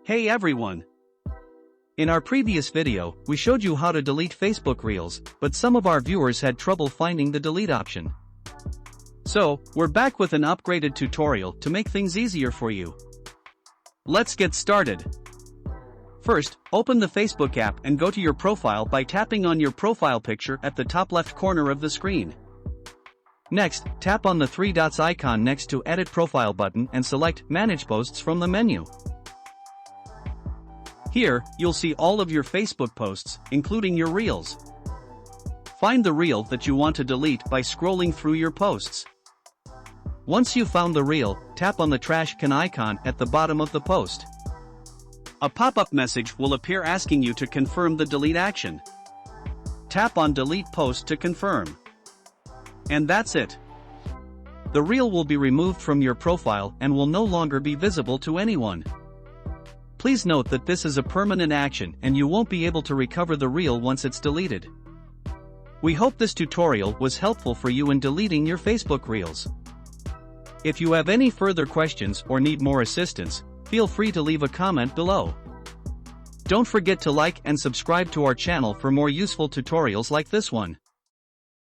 Hey everyone! In our previous video, we showed you how to delete Facebook Reels, but some of our viewers had trouble finding the delete option. So, we're back with an upgraded tutorial to make things easier for you. Let's get started. First, open the Facebook app and go to your profile by tapping on your profile picture at the top left corner of the screen. Next, tap on the three dots icon next to Edit Profile button and select Manage Posts from the menu. Here, you'll see all of your Facebook posts, including your Reels. Find the Reel that you want to delete by scrolling through your posts. Once you've found the Reel, tap on the trash can icon at the bottom of the post. A pop-up message will appear asking you to confirm the delete action. Tap on Delete Post to confirm. And that's it. The Reel will be removed from your profile and will no longer be visible to anyone. Please note that this is a permanent action and you won't be able to recover the Reel once it's deleted. We hope this tutorial was helpful for you in deleting your Facebook Reels. If you have any further questions or need more assistance, feel free to leave a comment below. Don't forget to like and subscribe to our channel for more useful tutorials like this one.